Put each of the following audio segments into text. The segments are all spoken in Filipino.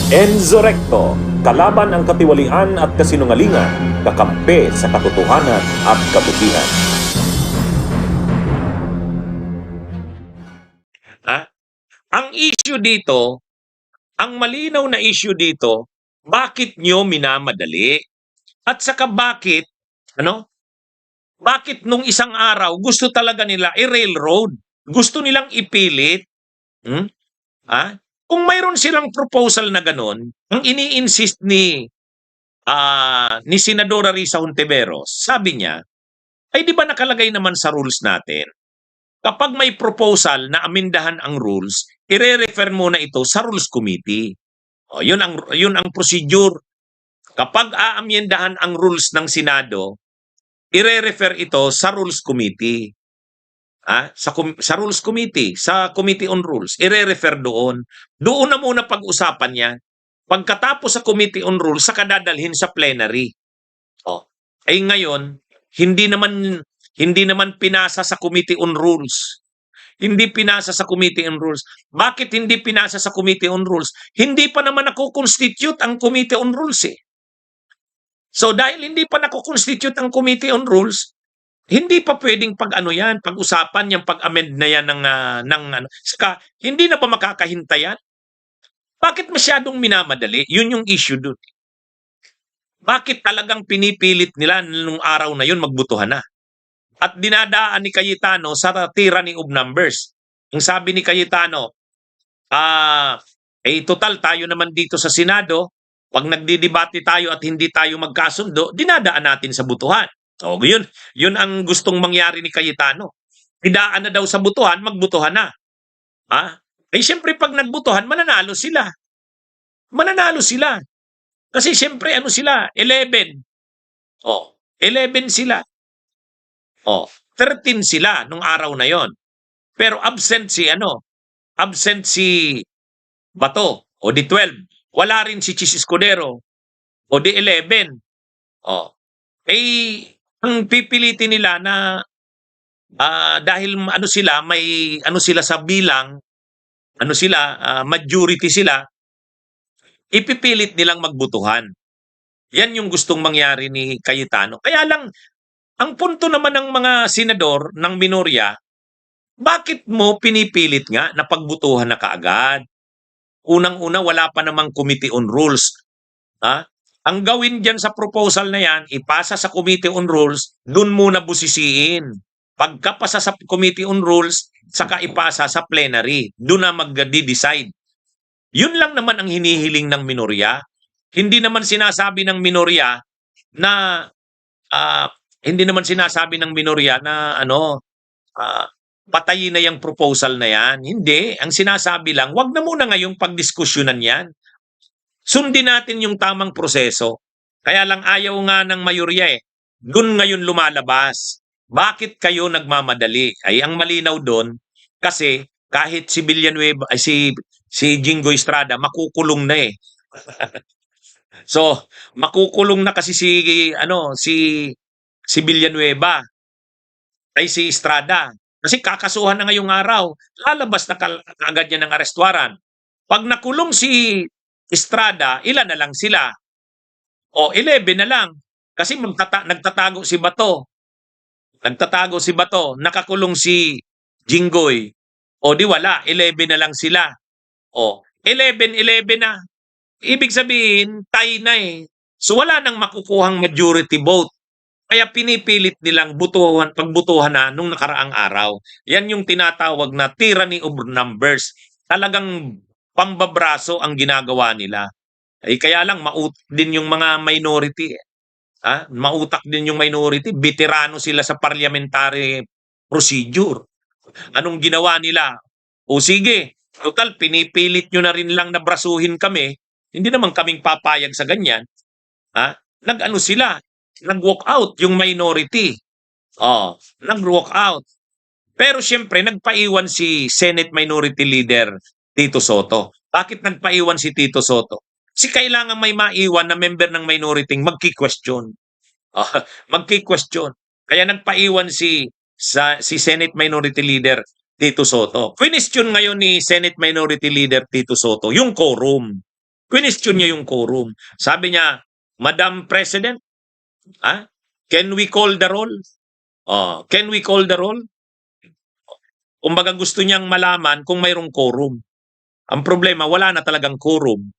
Enzo Recto, kalaban ang katiwalian at kasinungalingan, kakampi sa katotohanan at kabutihan. Ha? Ang issue dito, ang malinaw na issue dito, bakit nyo minamadali? At saka bakit nung isang araw gusto talaga nila i-railroad? Gusto nilang ipilit? Hmm? Kung mayroon silang proposal na ganun, ang ini-insist ni Senadora Risa Hontiveros, sabi niya, ay di ba nakalagay naman sa rules natin, kapag may proposal na amindahan ang rules, ire-refer muna ito sa Rules Committee. O, yun ang procedure. Kapag aamyendahan ang rules ng Senado, ire-refer ito sa Rules Committee. Sa Rules Committee, sa Committee on Rules, ire-refer doon. Doon na muna pag-usapan yan. Pagkatapos sa Committee on Rules, saka dadalhin sa plenary. Ay ngayon, hindi naman pinasa sa Committee on Rules. Hindi pinasa sa Committee on Rules. Bakit hindi pinasa sa Committee on Rules? Hindi pa naman nako-constitute ang Committee on Rules eh. So dahil hindi pa nako-constitute ang Committee on Rules, hindi pa pwedeng pag-usapan yung pag-amend na yan saka hindi na pa makakahintay yan? Bakit masyadong minamadali? Yun yung issue dun. Bakit talagang pinipilit nila nung araw na yun magbutuhan na? At dinadaan ni Cayetano sa tyranny of numbers. Ang sabi ni Cayetano, total tayo naman dito sa Senado, pag nagdidebate tayo at hindi tayo magkasundo, dinadaan natin sa butuhan. O, yun ang gustong mangyari ni Cayetano. Idaan na daw sa butuhan, magbutuhan na. Siyempre pag nagbutuhan, mananalo sila. Mananalo sila. Kasi siyempre ano sila? 11. 11 sila. 13 sila nung araw na yon. Pero absent si Bato o di 12. Wala rin si Chis Escudero o di 11. Ang pipilitin nila na dahil may sila sa bilang, majority sila, ipipilit nilang magbutuhan. Yan yung gustong mangyari ni Cayetano. Kaya lang, ang punto naman ng mga senador ng minorya, bakit mo pinipilit nga na pagbutuhan na kaagad? Unang-una, wala pa namang Committee on Rules. Ang gawin dyan sa proposal na yan, ipasa sa Committee on Rules, dun muna busisiin. Pagkapasa sa Committee on Rules, saka ipasa sa plenary. Dun na mag-decide. Yun lang naman ang hinihiling ng minorya. Hindi naman sinasabi ng minorya na patayin na yung proposal na yan. Hindi. Ang sinasabi lang, wag na muna ngayong pagdiskusyonan yan. Sundin natin yung tamang proseso. Kaya lang ayaw nga ng mayorya eh. Doon ngayon lumalabas. Bakit kayo nagmamadali? Ay ang malinaw doon, kasi kahit si Villanueva, si Jingo Estrada, makukulong na eh. So, makukulong na kasi si Villanueva ay si Estrada. Kasi kakasuhan na ngayong araw, lalabas na kaagad yan ng arrest warrant. Pag nakulong si Estrada, ilan na lang sila? 11 na lang. Kasi nagtatago si Bato. Nakakulong si Jinggoy. Di wala, 11 na lang sila. 11 na. Ibig sabihin, tie na eh. So wala nang makukuhang majority vote. Kaya pinipilit nilang pagbutuhan na nung nakaraang araw. Yan yung tinatawag na tyranny of numbers. Talagang pambabraso ang ginagawa nila. Kaya lang mautak din yung mga minority. Mautak din yung minority. Veterano sila sa parliamentary procedure. Anong ginawa nila? Sige, total pinipilit nyo na rin lang na brasuhin kami. Hindi naman kaming papayag sa ganyan. Nag-walk out yung minority. Nag-walk out. Pero siyempre, nagpaiwan si Senate Minority Leader Tito Soto. Bakit nagpaiwan si Tito Soto? Kasi kailangan may maiwan na member ng minority magki-question. Magki-question. Kaya nagpaiwan si Senate Minority Leader Tito Soto. Question ngayon ni Senate Minority Leader Tito Soto yung quorum. Question niya yung quorum. Sabi niya, Madam President, can we call the roll? Can we call the roll? Kumbaga gusto niyang malaman kung mayroong quorum. Ang problema, wala na talagang quorum.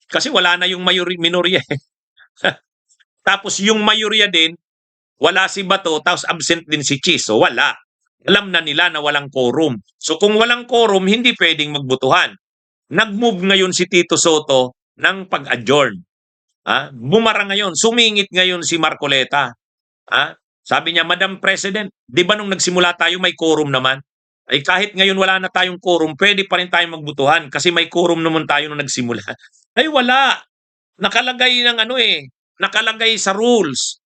Kasi wala na yung minorya. Tapos yung mayorya din, wala si Bato, tapos absent din si Chis. So wala. Alam na nila na walang quorum. So kung walang quorum, hindi pwedeng magbutuhan. Nag-move ngayon si Tito Soto ng pag-adjourn. Bumara ngayon, sumingit ngayon si Marcoleta. Sabi niya, Madam President, di ba nung nagsimula tayo may quorum naman? Ay kahit ngayon wala na tayong quorum, pwede pa rin tayong magbutuhan kasi may quorum naman tayo nung nagsimula. Ay wala. Nakalagay ng nakalagay sa rules.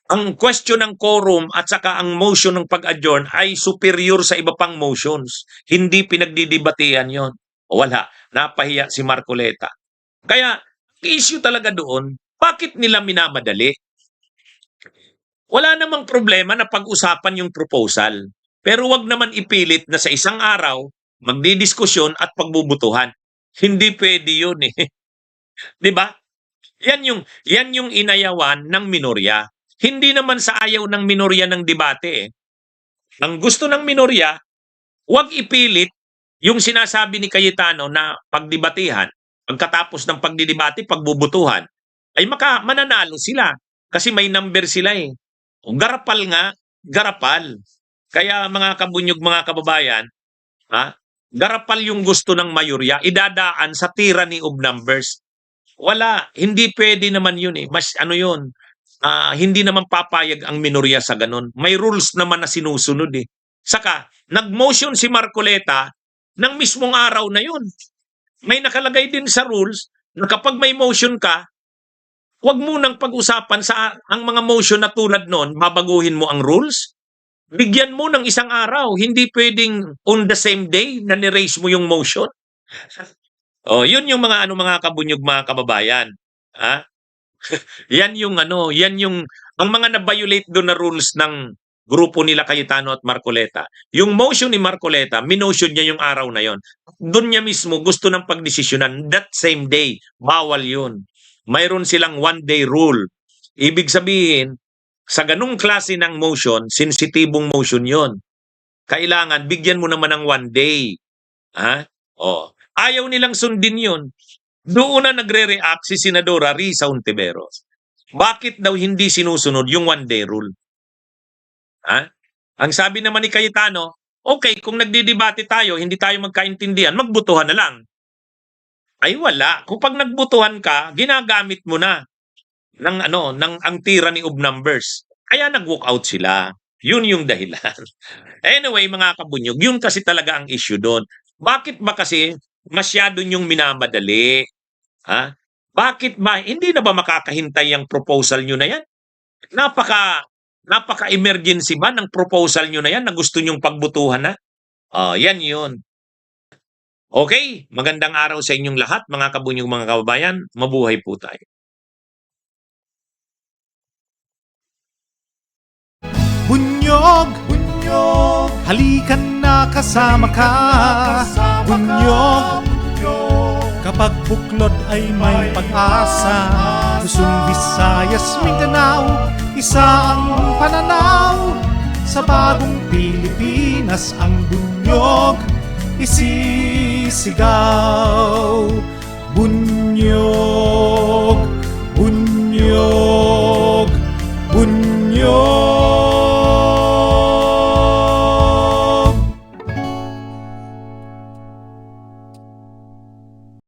Ang question ng quorum at saka ang motion ng pag-adjourn ay superior sa iba pang motions. Hindi pinagdidebatehan yon. Wala. Napahiya si Marcoleta. Kaya, issue talaga doon, bakit nila minamadali? Wala namang problema na pag-usapan yung proposal. Pero wag naman ipilit na sa isang araw, magdidiskusyon at pagbubutuhan. Hindi pwede yun eh. 'Di ba? Yan yung inayawan ng minorya. Hindi naman sa ayaw ng minorya ng debate eh. Ang gusto ng minorya, wag ipilit yung sinasabi ni Cayetano na pagdebatehan, pagkatapos ng pagdidebate, pagbubutuhan, ay mananalo sila. Kasi may number sila eh. Garapal nga, garapal. Kaya mga kabunyog, mga kababayan, garapal yung gusto ng mayorya, idadaan sa tyranny of numbers. Wala, hindi pwede naman yun eh. Mas yun, hindi naman papayag ang minorya sa ganun. May rules naman na sinusunod eh. Saka, nag-motion si Marcoleta ng mismong araw na yun. May nakalagay din sa rules na kapag may motion ka, huwag munang pag-usapan ang mga motion na tulad nun, babaguhin mo ang rules. Bigyan mo ng isang araw. Hindi pwedeng on the same day na ni-raise mo yung motion. Yun yung mga kabunyog, mga kababayan. Yan yung ang mga na-violate doon na rules ng grupo nila Cayetano at Marcoleta. Yung motion ni Marcoleta, minotion niya yung araw na yon. Doon niya mismo gusto ng pagdesisyonan that same day. Bawal yun. Mayroon silang one-day rule. Ibig sabihin, sa ganung klase ng motion, sensitibong motion yon. Kailangan, bigyan mo naman ng one day. Ayaw nilang sundin yun. Doon na nagre-react si Senadora Risa Hontiveros. Bakit daw hindi sinusunod yung one-day rule? Ang sabi naman ni Cayetano, okay, kung nagdidebate tayo, hindi tayo magkaintindihan, magbutuhan na lang. Ay wala. Kung pag nagbutuhan ka, ginagamit mo na ng ang tyranny of numbers. Kaya nag-walk out sila. Yun yung dahilan. Anyway, mga kabunyog, yun kasi talaga ang issue doon. Bakit ba kasi masyado nyong minamadali? Bakit ba? Hindi na ba makakahintay ang proposal nyo na yan? Napaka-emergency ba ng proposal nyo na yan na gusto nyong pagbutuhan na? Yan yun. Okay, magandang araw sa inyong lahat, mga kabunyog, mga kababayan. Mabuhay po tayo. Bunyog, bunyog, halikan na kasama ka. Bunyog, kapag buklod ay may pag-asa. Luzon, Visayas, Mindanao, isa ang pananaw. Sa bagong Pilipinas ang bunyog isisigaw. Bunyog.